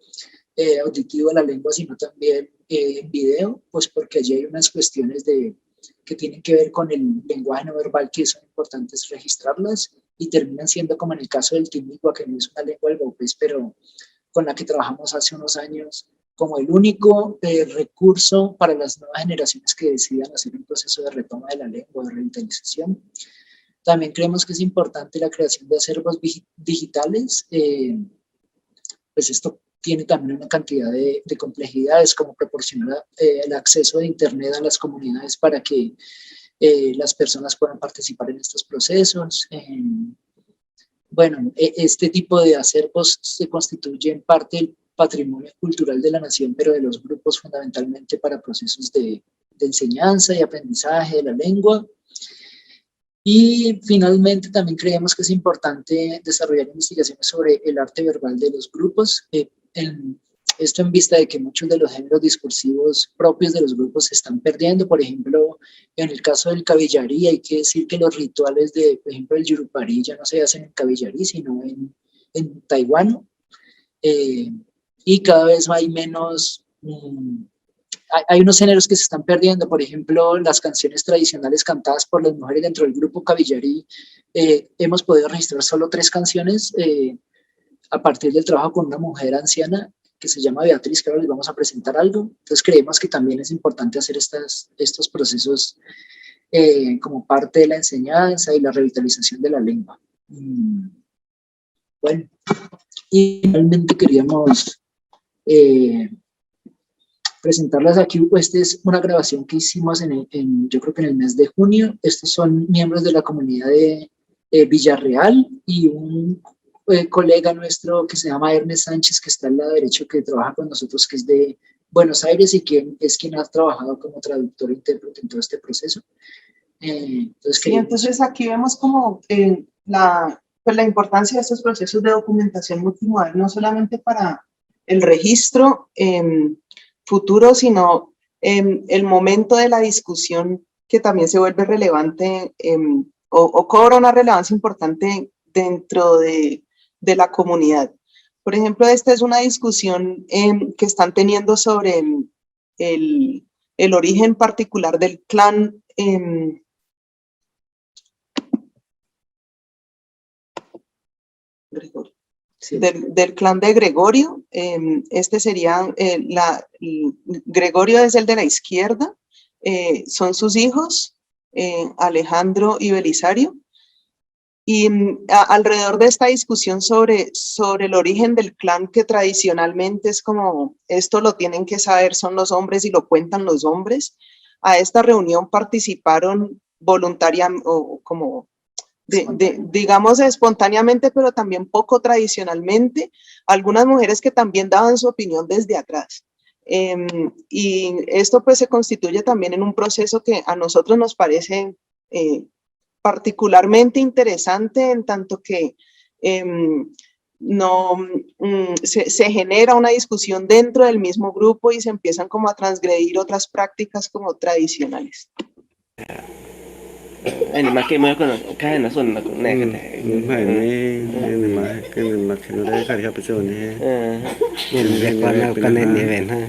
auditivo de la lengua, sino también en video, pues porque allí hay unas cuestiones que tienen que ver con el lenguaje no verbal, que son importantes registrarlas, y terminan siendo, como en el caso del Timbigua, que no es una lengua del Baupés, pero con la que trabajamos hace unos años, como el único recurso para las nuevas generaciones que decidan hacer un proceso de retoma de la lengua, de revitalización. También creemos que es importante la creación de acervos digitales, pues esto tiene también una cantidad de complejidades, como proporcionar el acceso de Internet a las comunidades para que las personas puedan participar en estos procesos. Bueno, este tipo de acervos se constituyen parte del patrimonio cultural de la nación, pero de los grupos fundamentalmente para procesos de enseñanza y aprendizaje de la lengua. Y finalmente también creemos que es importante desarrollar investigaciones sobre el arte verbal de los grupos, esto en vista de que muchos de los géneros discursivos propios de los grupos se están perdiendo. Por ejemplo, en el caso del cabellarí, hay que decir que los rituales de, por ejemplo, el yurupari ya no se hacen en cabellarí, sino en taiwano, y cada vez hay menos... hay unos géneros que se están perdiendo, por ejemplo, las canciones tradicionales cantadas por las mujeres dentro del grupo cabellarí. Hemos podido registrar solo 3 canciones a partir del trabajo con una mujer anciana que se llama Beatriz, que ahora les vamos a presentar algo. Entonces creemos que también es importante hacer estos procesos como parte de la enseñanza y la revitalización de la lengua. Bueno, y finalmente queríamos... presentarlas aquí. Esta es una grabación que hicimos yo creo que en el mes de junio. Estos son miembros de la comunidad de Villarreal y un colega nuestro que se llama Ernest Sánchez, que está al lado derecho, que trabaja con nosotros, que es de Buenos Aires y quien ha trabajado como traductor e intérprete en todo este proceso. Entonces, Sí, entonces aquí vemos como pues la importancia de estos procesos de documentación multimodal, no solamente para el registro futuro, sino el momento de la discusión que también se vuelve relevante o cobra una relevancia importante dentro de la comunidad. Por ejemplo, esta es una discusión que están teniendo sobre el origen particular del clan sí. del clan de Gregorio. Este sería, Gregorio es el de la izquierda, son sus hijos, Alejandro y Belisario. Y alrededor de esta discusión sobre el origen del clan, que tradicionalmente es como, esto lo tienen que saber, son los hombres y lo cuentan los hombres, a esta reunión participaron voluntariamente o como digamos espontáneamente, pero también poco tradicionalmente, algunas mujeres que también daban su opinión desde atrás. Y esto pues se constituye también en un proceso que a nosotros nos parece particularmente interesante, en tanto que no se genera una discusión dentro del mismo grupo y se empiezan como a transgredir otras prácticas como tradicionales. En más que me con cae na son na con ne ka te Phải nên mà cái mà khi nó đấy khai học rồi này nên việc quan nào con nên như vậy ha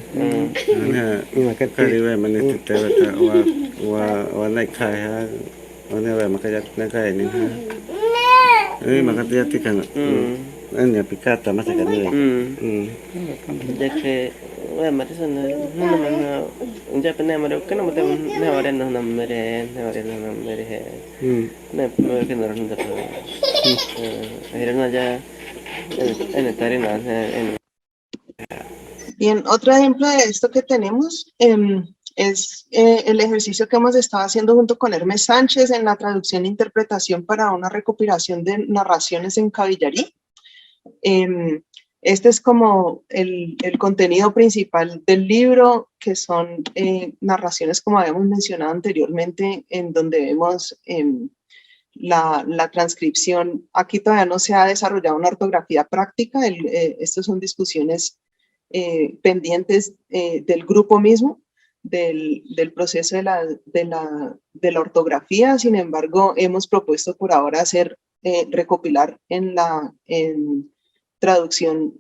nhưng mà cái đi về mình thực tế là và này khai ha và này về mà cái này khai nên ha mà cái tiết thì cần anh nhà picata mà sẽ cái này ya que bueno más eso no man ya pena me que no me no ahora no mere no ahora no mere no que no no era no ya en estar en Bien, otro ejemplo de esto que tenemos es el ejercicio que hemos estado haciendo junto con Hermes Sánchez en la traducción e interpretación para una recopilación de narraciones en Cabillarí. Este es como el contenido principal del libro, que son narraciones, como habíamos mencionado anteriormente, en donde vemos la transcripción. Aquí todavía no se ha desarrollado una ortografía práctica, estas son discusiones pendientes del grupo mismo, del proceso de la ortografía. Sin embargo, hemos propuesto por ahora recopilar en traducción,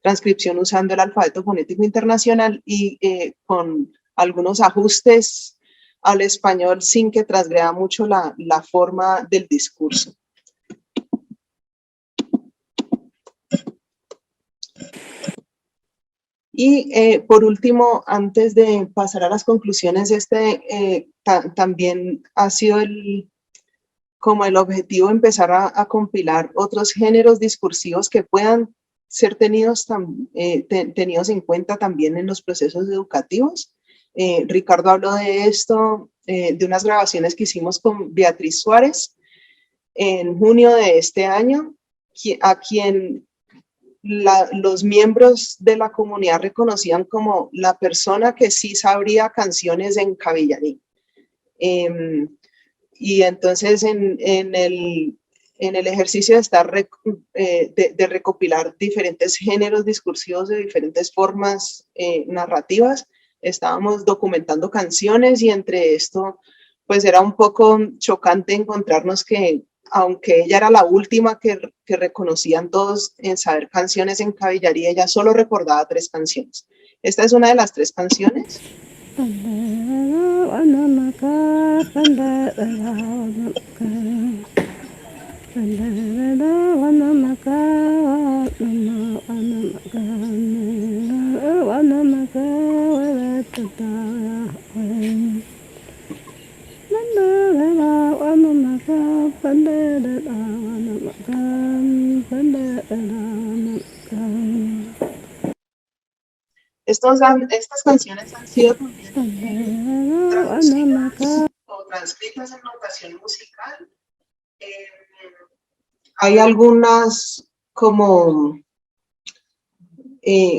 transcripción usando el alfabeto fonético internacional y con algunos ajustes al español sin que transgreda mucho la forma del discurso. Y por último, antes de pasar a las conclusiones, también ha sido como el objetivo empezar a compilar otros géneros discursivos que puedan ser tenidos en cuenta también en los procesos educativos. Ricardo habló de esto, de unas grabaciones que hicimos con Beatriz Suárez en junio de este año, a quien los miembros de la comunidad reconocían como la persona que sí sabría canciones en cabillarí. Y entonces en el ejercicio de de recopilar diferentes géneros discursivos de diferentes formas narrativas, estábamos documentando canciones, y entre esto pues era un poco chocante encontrarnos que aunque ella era la última que reconocían todos en saber canciones en cabillarí, ella solo recordaba 3 canciones. Esta es una de las 3 canciones. Estas canciones han sido también traducidas o transcritas en notación musical. Hay algunas como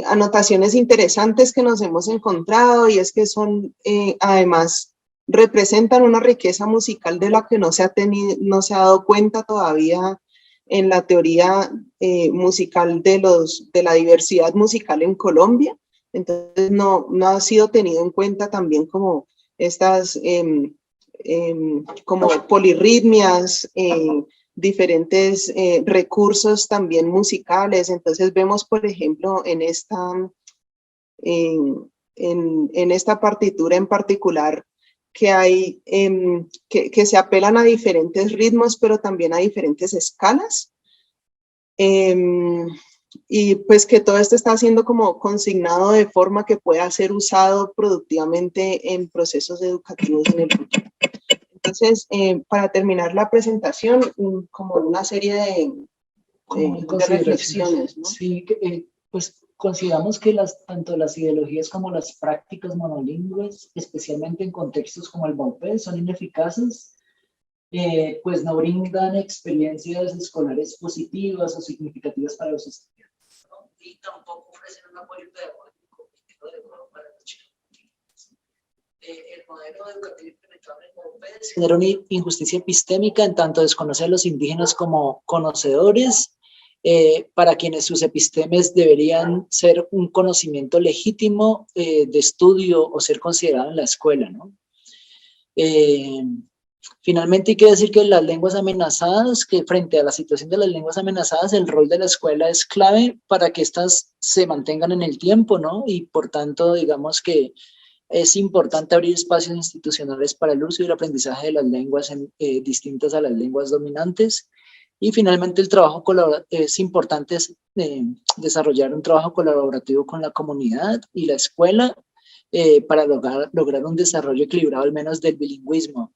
anotaciones interesantes que nos hemos encontrado, y es que son además representan una riqueza musical de la que no se ha dado cuenta todavía en la teoría musical de la diversidad musical en Colombia. Entonces no ha sido tenido en cuenta también como estas como polirritmias, diferentes recursos también musicales. Entonces vemos, por ejemplo, en esta partitura en particular, que hay que se apelan a diferentes ritmos, pero también a diferentes escalas. Y pues que todo esto está siendo como consignado de forma que pueda ser usado productivamente en procesos educativos en el futuro. Entonces, para terminar la presentación, como una serie de reflexiones, ¿no? Sí, pues consideramos que tanto las ideologías como las prácticas monolingües, especialmente en contextos como el BAUPES, son ineficaces, pues no brindan experiencias escolares positivas o significativas para los estudiantes, ¿no? Y tampoco ofrecen un apoyo pedagógico adecuado para los chicos. El modelo educativo implementado en el BAUPES genera una injusticia epistémica en tanto desconoce a los indígenas como conocedores, para quienes sus epistemes deberían ser un conocimiento legítimo de estudio o ser considerado en la escuela, ¿no? Finalmente hay que decir que las lenguas amenazadas, que frente a la situación de las lenguas amenazadas, el rol de la escuela es clave para que éstas se mantengan en el tiempo, ¿no? Y por tanto, digamos que es importante abrir espacios institucionales para el uso y el aprendizaje de las lenguas distintas a las lenguas dominantes. Y finalmente es importante desarrollar un trabajo colaborativo con la comunidad y la escuela para lograr un desarrollo equilibrado al menos del bilingüismo.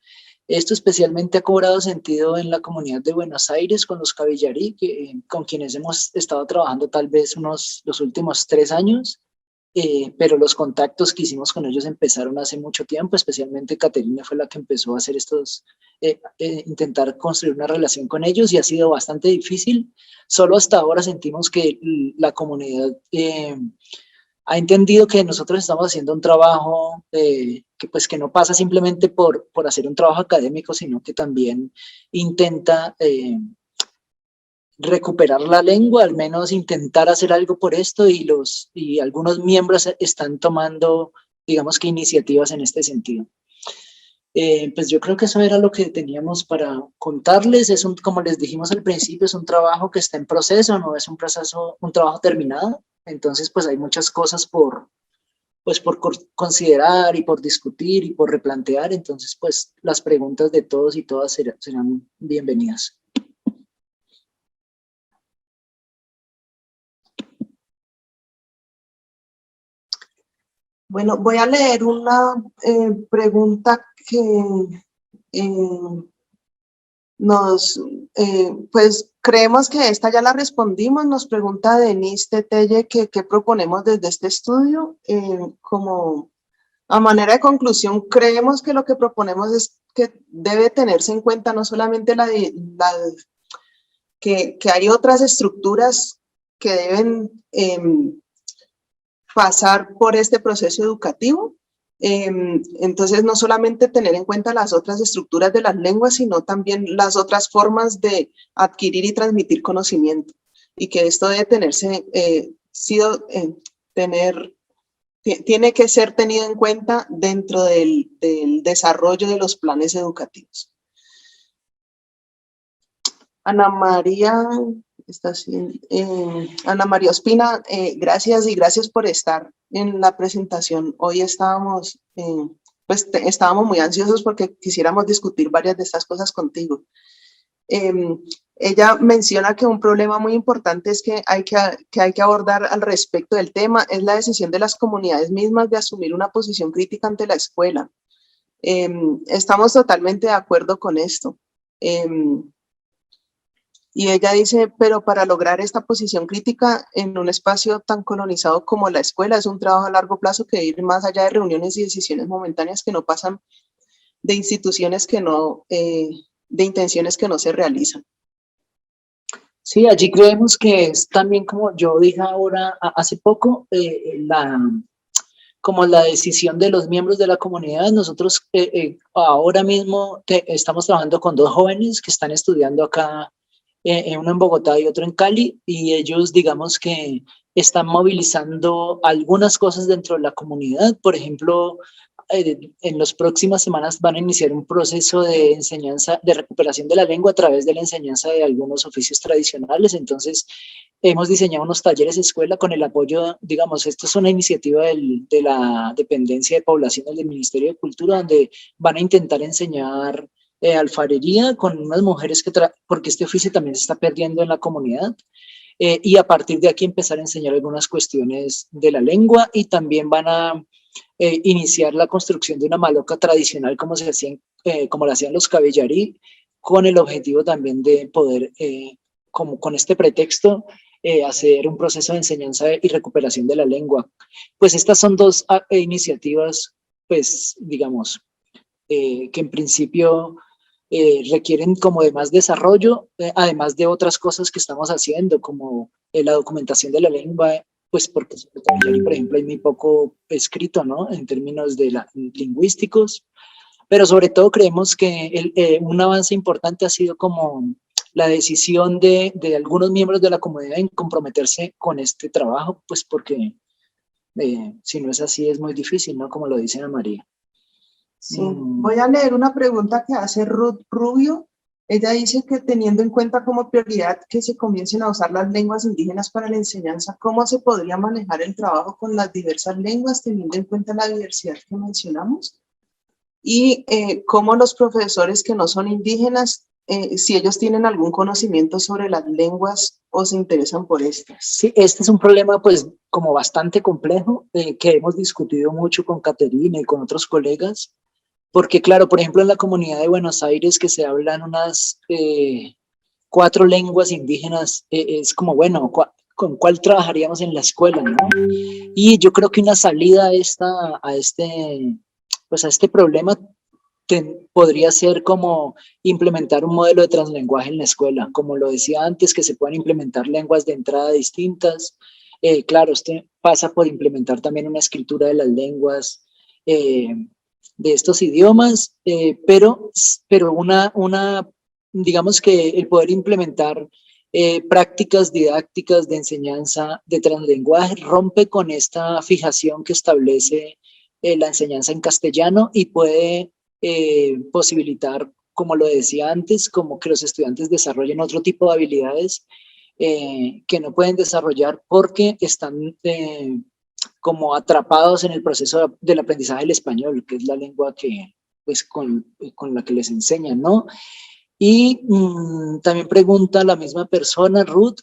Esto especialmente ha cobrado sentido en la comunidad de Buenos Aires con los Cavillari, con quienes hemos estado trabajando tal vez los últimos 3 años, pero los contactos que hicimos con ellos empezaron hace mucho tiempo, especialmente Caterina fue la que empezó a hacer intentar construir una relación con ellos y ha sido bastante difícil. Solo hasta ahora sentimos que la comunidad ha entendido que nosotros estamos haciendo un trabajo que no pasa simplemente por hacer un trabajo académico, sino que también intenta recuperar la lengua, al menos intentar hacer algo por esto, y algunos miembros están tomando, digamos que iniciativas en este sentido. Pues yo creo que eso era lo que teníamos para contarles. Como les dijimos al principio, es un trabajo que está en proceso, no es un trabajo terminado. Entonces, pues hay muchas cosas por considerar y por discutir y por replantear. Entonces, pues las preguntas de todos y todas serán bienvenidas. Bueno, voy a leer una pregunta que pues creemos que esta ya la respondimos. Nos pregunta Denise Tetelle qué proponemos desde este estudio. Como a manera de conclusión, creemos que lo que proponemos es que debe tenerse en cuenta no solamente que hay otras estructuras que deben pasar por este proceso educativo. Entonces, no solamente tener en cuenta las otras estructuras de las lenguas, sino también las otras formas de adquirir y transmitir conocimiento. Y que esto debe tiene que ser tenido en cuenta dentro del desarrollo de los planes educativos. Ana María Ospina, gracias y gracias por estar en la presentación. Hoy estábamos muy ansiosos porque quisiéramos discutir varias de estas cosas contigo. Ella menciona que un problema muy importante es que hay que abordar al respecto del tema es la decisión de las comunidades mismas de asumir una posición crítica ante la escuela. Estamos totalmente de acuerdo con esto. Y ella dice, pero para lograr esta posición crítica en un espacio tan colonizado como la escuela, es un trabajo a largo plazo que ir más allá de reuniones y decisiones momentáneas que no pasan de instituciones de intenciones que no se realizan. Sí, allí creemos que es también, como yo dije ahora hace poco, como la decisión de los miembros de la comunidad. Nosotros ahora mismo estamos trabajando con 2 jóvenes que están estudiando acá, uno en Bogotá y otro en Cali, y ellos, digamos que están movilizando algunas cosas dentro de la comunidad. Por ejemplo, en las próximas semanas van a iniciar un proceso de enseñanza, de recuperación de la lengua a través de la enseñanza de algunos oficios tradicionales. Entonces, hemos diseñado unos talleres escuela con el apoyo, digamos, esto es una iniciativa de la Dependencia de Poblaciones del Ministerio de Cultura, donde van a intentar enseñar alfarería con unas mujeres porque este oficio también se está perdiendo en la comunidad. Y a partir de aquí empezar a enseñar algunas cuestiones de la lengua, y también van a iniciar la construcción de una maloca tradicional como la hacían los cabellarí, con el objetivo también de poder, como con este pretexto, hacer un proceso de enseñanza y recuperación de la lengua. Pues estas son 2 iniciativas, pues digamos, que en principio requieren como de más desarrollo, además de otras cosas que estamos haciendo, como la documentación de la lengua, pues porque sobre todo, por ejemplo, hay muy poco escrito, ¿no? En términos lingüísticos, pero sobre todo creemos que un avance importante ha sido como la decisión de algunos miembros de la comunidad en comprometerse con este trabajo, pues porque si no es así es muy difícil, ¿no? Como lo dice Ana María. Sí, voy a leer una pregunta que hace Ruth Rubio. Ella dice que teniendo en cuenta como prioridad que se comiencen a usar las lenguas indígenas para la enseñanza, ¿cómo se podría manejar el trabajo con las diversas lenguas teniendo en cuenta la diversidad que mencionamos? Y cómo los profesores que no son indígenas, si ellos tienen algún conocimiento sobre las lenguas o se interesan por estas. Sí, este es un problema pues como bastante complejo, que hemos discutido mucho con Caterina y con otros colegas, porque claro, por ejemplo en la comunidad de Buenos Aires que se hablan unas 4 lenguas indígenas, es como bueno, ¿con cuál trabajaríamos en la escuela, no? Y yo creo que una salida a este problema podría ser como implementar un modelo de translenguaje en la escuela, como lo decía antes, que se puedan implementar lenguas de entrada distintas. Claro, pasa por implementar también una escritura de las lenguas de estos idiomas, pero digamos que el poder implementar prácticas didácticas de enseñanza de translenguaje rompe con esta fijación que establece la enseñanza en castellano, y puede posibilitar, como lo decía antes, como que los estudiantes desarrollen otro tipo de habilidades que no pueden desarrollar porque están como atrapados en el proceso del aprendizaje del español, que es la lengua que, pues, con la que les enseñan, ¿no? Y también pregunta la misma persona, Ruth,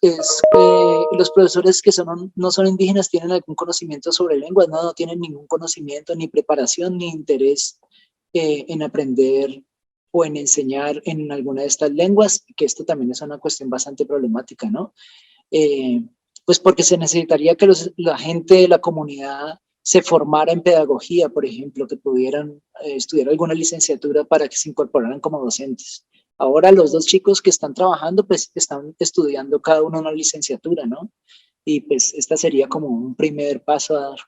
los profesores que no son indígenas tienen algún conocimiento sobre lenguas. No tienen ningún conocimiento, ni preparación, ni interés en aprender o en enseñar en alguna de estas lenguas, que esto también es una cuestión bastante problemática, ¿no? Pues porque se necesitaría que la gente de la comunidad se formara en pedagogía, por ejemplo, que pudieran estudiar alguna licenciatura para que se incorporaran como docentes. Ahora los 2 chicos que están trabajando, pues están estudiando cada uno una licenciatura, ¿no? Y pues esta sería como un primer paso a dar.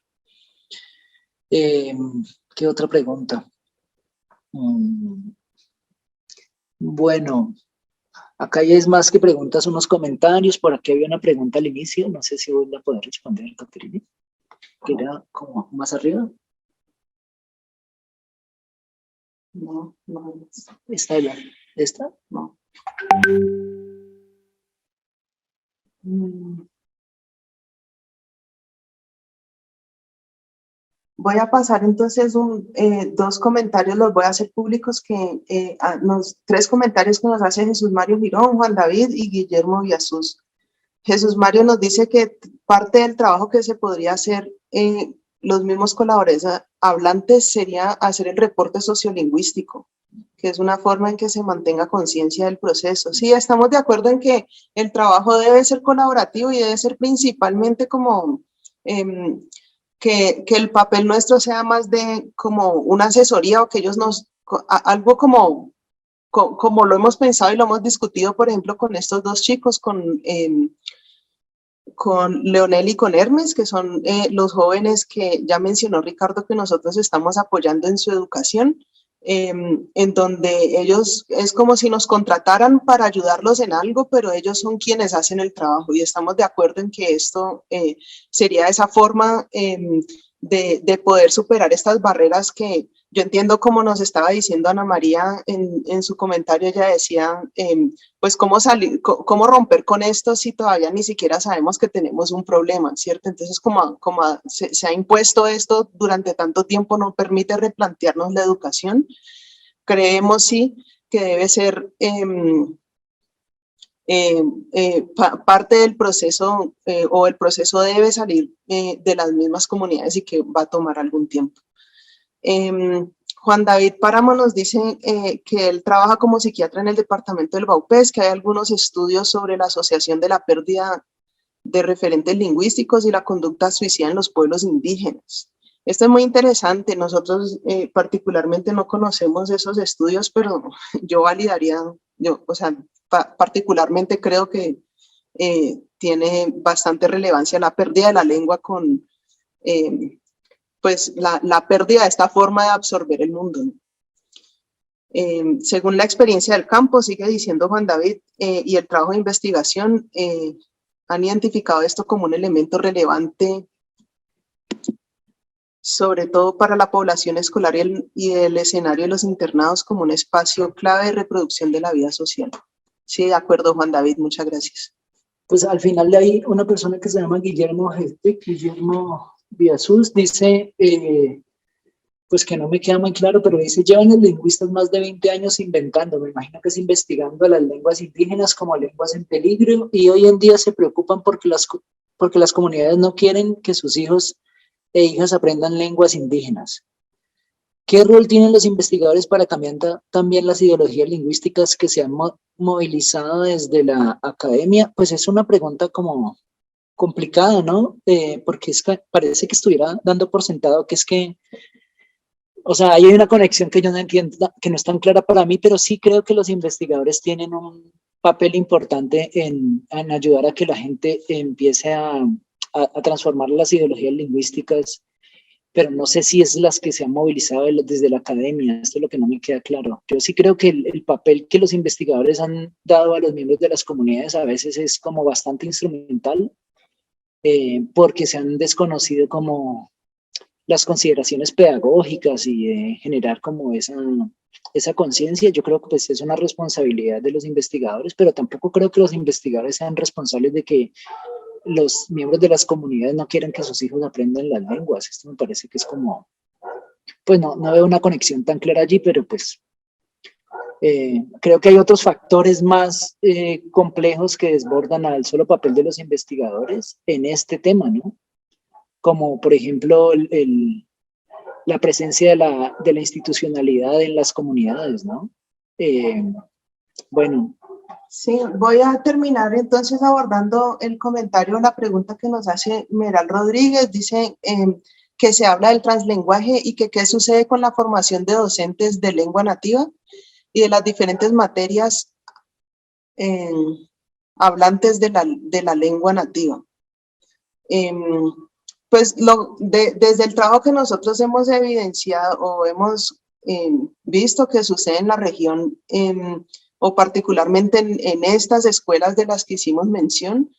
¿Qué otra pregunta? Bueno, acá ya es más que preguntas, unos comentarios. Por aquí había una pregunta al inicio, no sé si voy a poder responder, Caterina, que era como más arriba. No. ¿Esta? No. Voy a pasar entonces 2 comentarios, los voy a hacer públicos, 3 comentarios que nos hace Jesús Mario Girón, Juan David y Guillermo Villasus. Jesús Mario nos dice que parte del trabajo que se podría hacer los mismos colaboradores hablantes sería hacer el reporte sociolingüístico, que es una forma en que se mantenga conciencia del proceso. Sí, estamos de acuerdo en que el trabajo debe ser colaborativo y debe ser principalmente como que el papel nuestro sea más de como una asesoría, o que ellos algo como lo hemos pensado y lo hemos discutido, por ejemplo, con estos 2 chicos, con con Leonel y con Hermes, que son los jóvenes que ya mencionó Ricardo que nosotros estamos apoyando en su educación, en donde ellos es como si nos contrataran para ayudarlos en algo, pero ellos son quienes hacen el trabajo y estamos de acuerdo en que esto sería esa forma de poder superar estas barreras que yo entiendo, como nos estaba diciendo Ana María en su comentario. Ella decía, pues cómo salir, cómo romper con esto si todavía ni siquiera sabemos que tenemos un problema, ¿cierto? Entonces, como se ha impuesto esto durante tanto tiempo, no permite replantearnos la educación. Creemos sí que debe ser parte del proceso o el proceso debe salir de las mismas comunidades y que va a tomar algún tiempo. Juan David Páramo nos dice que él trabaja como psiquiatra en el departamento del Baupés, que hay algunos estudios sobre la asociación de la pérdida de referentes lingüísticos y la conducta suicida en los pueblos indígenas. Esto es muy interesante. Nosotros particularmente no conocemos esos estudios, pero yo validaría, o sea, particularmente creo que tiene bastante relevancia la pérdida de la lengua con pues la pérdida de esta forma de absorber el mundo. Según la experiencia del campo, sigue diciendo Juan David, y el trabajo de investigación, han identificado esto como un elemento relevante, sobre todo para la población escolar y el escenario de los internados como un espacio clave de reproducción de la vida social. Sí, de acuerdo, Juan David, muchas gracias. Pues al final de ahí una persona que se llama Guillermo Villasus dice, pues que no me queda muy claro, pero dice, llevan los lingüistas más de 20 años inventando, me imagino que es investigando las lenguas indígenas como lenguas en peligro, y hoy en día se preocupan porque las comunidades no quieren que sus hijos e hijas aprendan lenguas indígenas. ¿Qué rol tienen los investigadores para cambiar también las ideologías lingüísticas que se han movilizado desde la academia? Pues es una pregunta como complicada, ¿no? Porque parece que estuviera dando por sentado que es que, o sea, hay una conexión que yo no entiendo, que no es tan clara para mí, pero sí creo que los investigadores tienen un papel importante en ayudar a que la gente empiece a transformar las ideologías lingüísticas, pero no sé si es las que se han movilizado desde la academia. Esto es lo que no me queda claro. Yo sí creo que el papel que los investigadores han dado a los miembros de las comunidades a veces es como bastante instrumental, porque se han desconocido como las consideraciones pedagógicas y generar como esa conciencia. Yo creo que pues es una responsabilidad de los investigadores, pero tampoco creo que los investigadores sean responsables de que los miembros de las comunidades no quieren que sus hijos aprendan las lenguas. Esto me parece que es como, pues no veo una conexión tan clara allí, pero pues creo que hay otros factores más complejos que desbordan al solo papel de los investigadores en este tema, ¿no? Como por ejemplo la presencia de la institucionalidad en las comunidades, ¿no? Bueno. Sí, voy a terminar entonces abordando el comentario, la pregunta que nos hace Meral Rodríguez. Dice que se habla del translenguaje y que qué sucede con la formación de docentes de lengua nativa y de las diferentes materias hablantes de la lengua nativa. Pues desde el trabajo que nosotros hemos evidenciado o hemos visto que sucede en la región, o particularmente en estas escuelas de las que hicimos mención,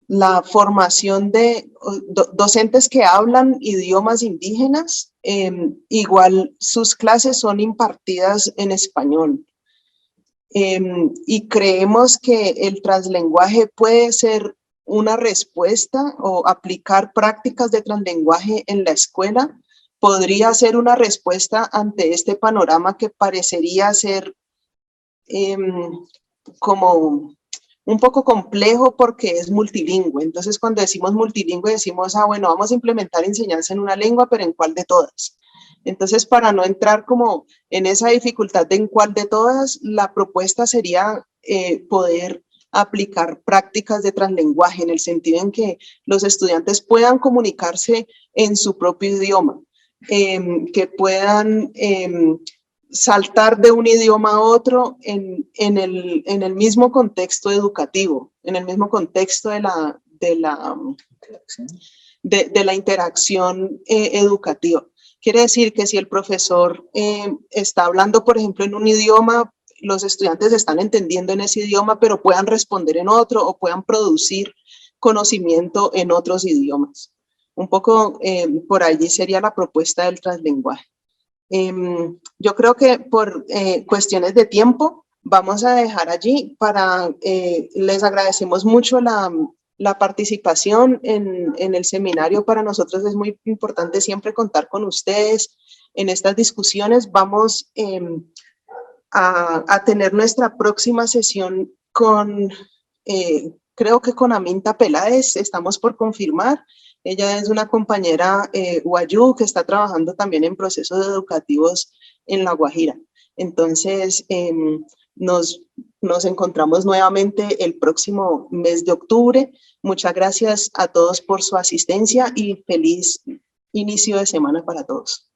la formación de docentes que hablan idiomas indígenas, igual sus clases son impartidas en español. Y creemos que el translenguaje puede ser una respuesta, o aplicar prácticas de translenguaje en la escuela podría ser una respuesta ante este panorama que parecería ser como un poco complejo porque es multilingüe. Entonces, cuando decimos multilingüe, decimos, bueno, vamos a implementar enseñanza en una lengua, pero ¿en cuál de todas? Entonces, para no entrar como en esa dificultad de en cuál de todas, la propuesta sería poder aplicar prácticas de translenguaje, en el sentido en que los estudiantes puedan comunicarse en su propio idioma, que puedan saltar de un idioma a otro en el mismo contexto educativo, en el mismo contexto de la interacción educativa. Quiere decir que si el profesor está hablando, por ejemplo, en un idioma, los estudiantes están entendiendo en ese idioma, pero puedan responder en otro o puedan producir conocimiento en otros idiomas. Un poco por allí sería la propuesta del translenguaje. Yo creo que por cuestiones de tiempo vamos a dejar allí les agradecemos mucho la participación en el seminario. Para nosotros es muy importante siempre contar con ustedes en estas discusiones. Vamos a tener nuestra próxima sesión creo que con Aminta Peláez, estamos por confirmar. Ella es una compañera Wayuu que está trabajando también en procesos educativos en La Guajira. Entonces, nos encontramos nuevamente el próximo mes de octubre. Muchas gracias a todos por su asistencia y feliz inicio de semana para todos.